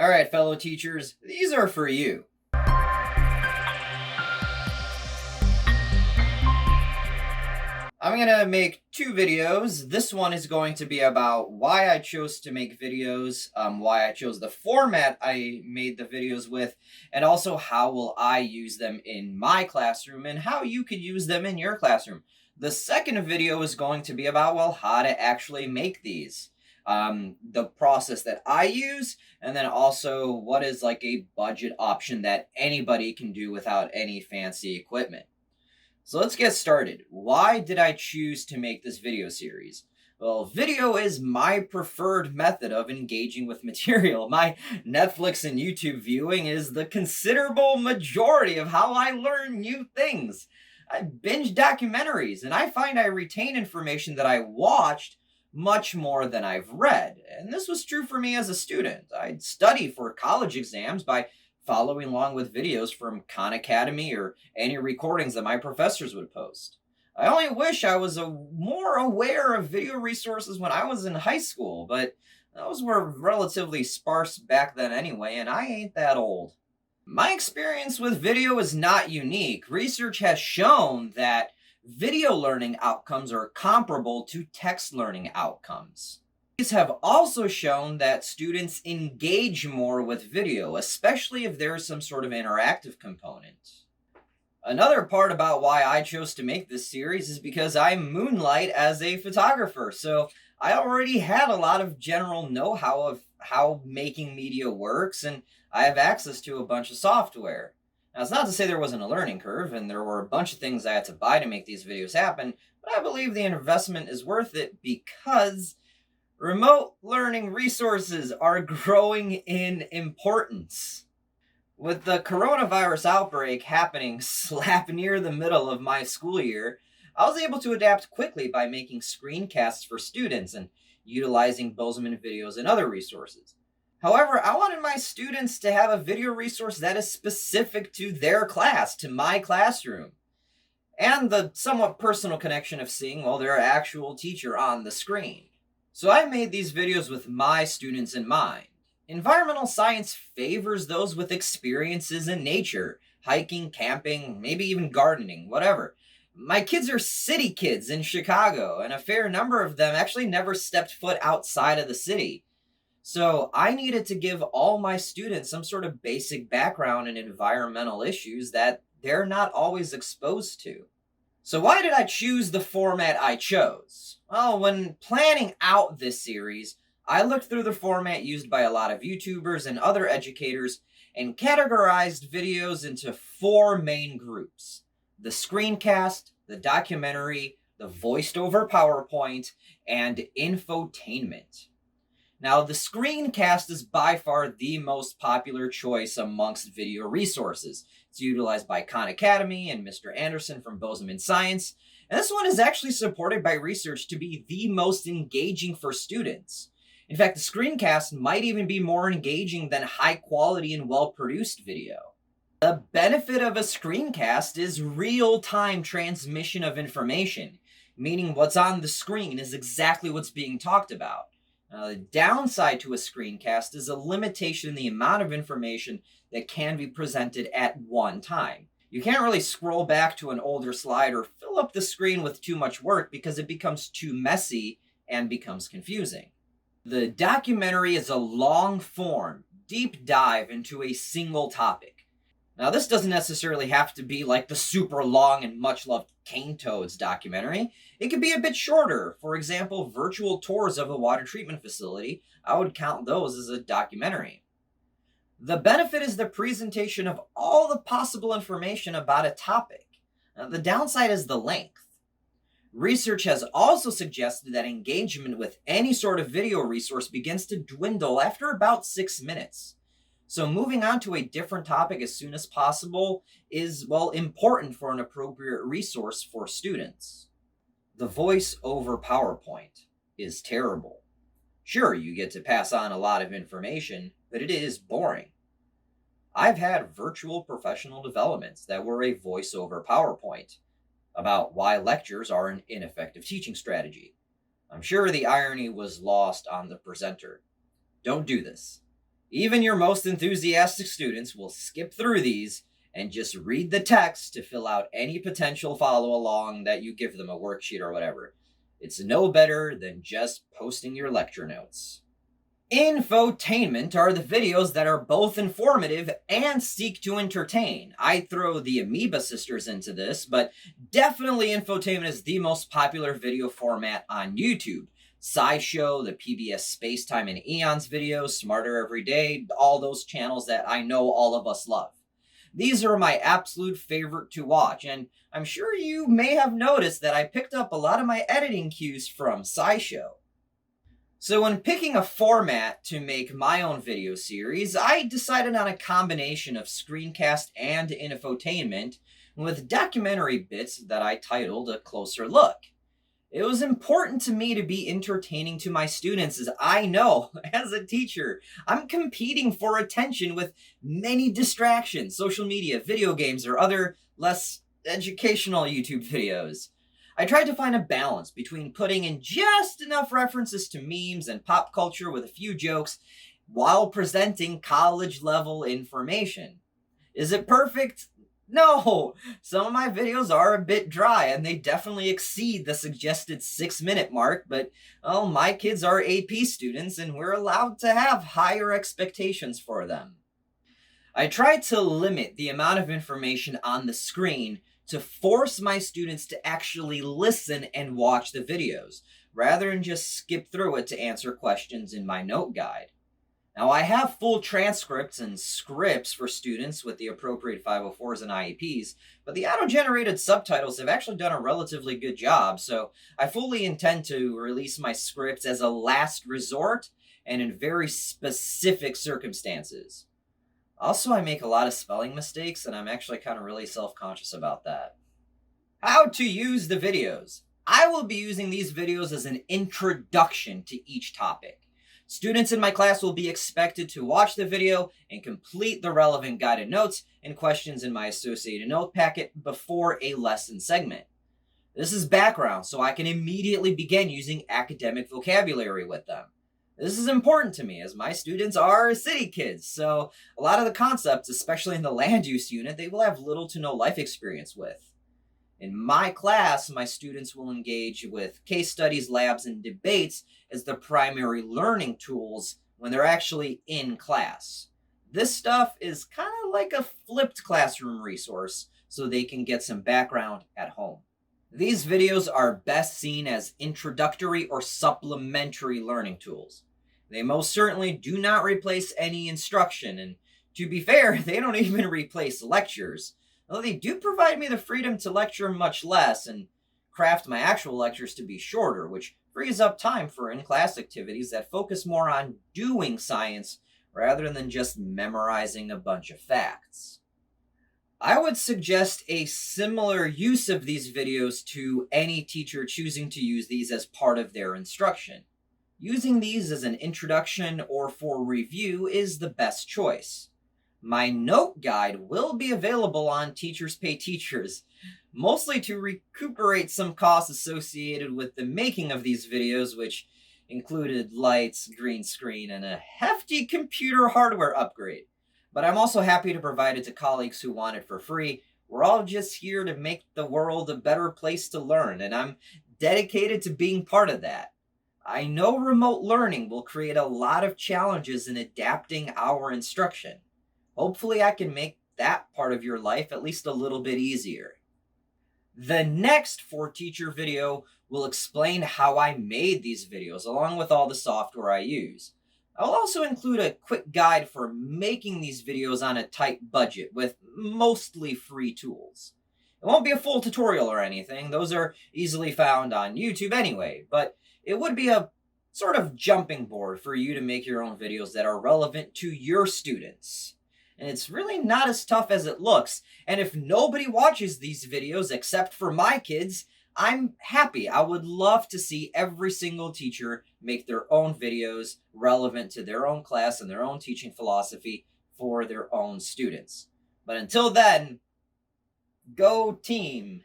All right, fellow teachers, these are for you. I'm going to make two videos. This one is going to be about why I chose to make videos, why I chose the format I made the videos with, and also how will I use them in my classroom and how you could use them in your classroom. The second video is going to be about, well, how to actually make these, the process that I use, and then also what is like a budget option that anybody can do without any fancy equipment. So let's get started. Why did I choose to make this video series? Well, video is my preferred method of engaging with material. My Netflix and YouTube viewing is the considerable majority of how I learn new things. I binge documentaries, and I find I retain information that I watched much more than I've read. And this was true for me as a student. I'd study for college exams by following along with videos from Khan Academy or any recordings that my professors would post. I only wish I was more aware of video resources when I was in high school, but those were relatively sparse back then anyway, and I ain't that old. My experience with video is not unique. Research has shown that video learning outcomes are comparable to text learning outcomes. These have also shown that students engage more with video, especially if there's some sort of interactive component. Another part about why I chose to make this series is because I moonlight as a photographer, so I already had a lot of general know-how of how making media works, and I have access to a bunch of software. Now, it's not to say there wasn't a learning curve, and there were a bunch of things I had to buy to make these videos happen, but I believe the investment is worth it because remote learning resources are growing in importance. With the coronavirus outbreak happening slap near the middle of my school year, I was able to adapt quickly by making screencasts for students and utilizing Bozeman videos and other resources. However, I wanted my students to have a video resource that is specific to their class, to my classroom, and the somewhat personal connection of seeing, well, their actual teacher on the screen. So I made these videos with my students in mind. Environmental science favors those with experiences in nature, hiking, camping, maybe even gardening, whatever. My kids are city kids in Chicago, and a fair number of them actually never stepped foot outside of the city. So I needed to give all my students some sort of basic background in environmental issues that they're not always exposed to. So why did I choose the format I chose? Well, when planning out this series, I looked through the format used by a lot of YouTubers and other educators and categorized videos into four main groups: the screencast, the documentary, the voiced over PowerPoint, and infotainment. Now, the screencast is by far the most popular choice amongst video resources. It's utilized by Khan Academy and Mr. Anderson from Bozeman Science, and this one is actually supported by research to be the most engaging for students. In fact, the screencast might even be more engaging than high quality and well-produced video. The benefit of a screencast is real-time transmission of information, meaning what's on the screen is exactly what's being talked about. The downside to a screencast is a limitation in the amount of information that can be presented at one time. You can't really scroll back to an older slide or fill up the screen with too much work because it becomes too messy and becomes confusing. The documentary is a long-form, deep dive into a single topic. Now, this doesn't necessarily have to be like the super long and much-loved Cane Toads documentary. It could be a bit shorter. For example, virtual tours of a water treatment facility. I would count those as a documentary. The benefit is the presentation of all the possible information about a topic. Now, the downside is the length. Research has also suggested that engagement with any sort of video resource begins to dwindle after about 6 minutes. So moving on to a different topic as soon as possible is, well, important for an appropriate resource for students. The voice over PowerPoint is terrible. Sure, you get to pass on a lot of information, but it is boring. I've had virtual professional developments that were a voice over PowerPoint about why lectures are an ineffective teaching strategy. I'm sure the irony was lost on the presenter. Don't do this. Even your most enthusiastic students will skip through these and just read the text to fill out any potential follow along that you give them, a worksheet or whatever. It's no better than just posting your lecture notes. Infotainment are the videos that are both informative and seek to entertain. I throw the Amoeba Sisters into this, but definitely infotainment is the most popular video format on YouTube. SciShow, the PBS Spacetime and Eons videos, Smarter Every Day, all those channels that I know all of us love. These are my absolute favorite to watch, and I'm sure you may have noticed that I picked up a lot of my editing cues from SciShow. So when picking a format to make my own video series, I decided on a combination of screencast and infotainment with documentary bits that I titled A Closer Look. It was important to me to be entertaining to my students, as I know, as a teacher, I'm competing for attention with many distractions, social media, video games, or other less educational YouTube videos. I tried to find a balance between putting in just enough references to memes and pop culture with a few jokes while presenting college level information. Is it perfect? No! Some of my videos are a bit dry and they definitely exceed the suggested 6-minute mark, but well, my kids are AP students and we're allowed to have higher expectations for them. I try to limit the amount of information on the screen to force my students to actually listen and watch the videos, rather than just skip through it to answer questions in my note guide. Now, I have full transcripts and scripts for students with the appropriate 504s and IEPs, but the auto-generated subtitles have actually done a relatively good job, so I fully intend to release my scripts as a last resort and in very specific circumstances. Also, I make a lot of spelling mistakes, and I'm actually kind of really self-conscious about that. How to use the videos. I will be using these videos as an introduction to each topic. Students in my class will be expected to watch the video and complete the relevant guided notes and questions in my associated note packet before a lesson segment. This is background, so I can immediately begin using academic vocabulary with them. This is important to me as my students are city kids, so a lot of the concepts, especially in the land use unit, they will have little to no life experience with. In my class, my students will engage with case studies, labs, and debates as the primary learning tools when they're actually in class. This stuff is kind of like a flipped classroom resource, so they can get some background at home. These videos are best seen as introductory or supplementary learning tools. They most certainly do not replace any instruction, and to be fair, they don't even replace lectures. Though they do provide me the freedom to lecture much less and craft my actual lectures to be shorter, which frees up time for in-class activities that focus more on doing science rather than just memorizing a bunch of facts. I would suggest a similar use of these videos to any teacher choosing to use these as part of their instruction. Using these as an introduction or for review is the best choice. My note guide will be available on Teachers Pay Teachers, mostly to recuperate some costs associated with the making of these videos, which included lights, green screen, and a hefty computer hardware upgrade. But I'm also happy to provide it to colleagues who want it for free. We're all just here to make the world a better place to learn, and I'm dedicated to being part of that. I know remote learning will create a lot of challenges in adapting our instruction. Hopefully, I can make that part of your life at least a little bit easier. The next For Teacher video will explain how I made these videos, along with all the software I use. I'll also include a quick guide for making these videos on a tight budget with mostly free tools. It won't be a full tutorial or anything, those are easily found on YouTube anyway, but it would be a sort of jumping board for you to make your own videos that are relevant to your students. And it's really not as tough as it looks, and if nobody watches these videos except for my kids, I'm happy. I would love to see every single teacher make their own videos relevant to their own class and their own teaching philosophy for their own students. But until then, go team!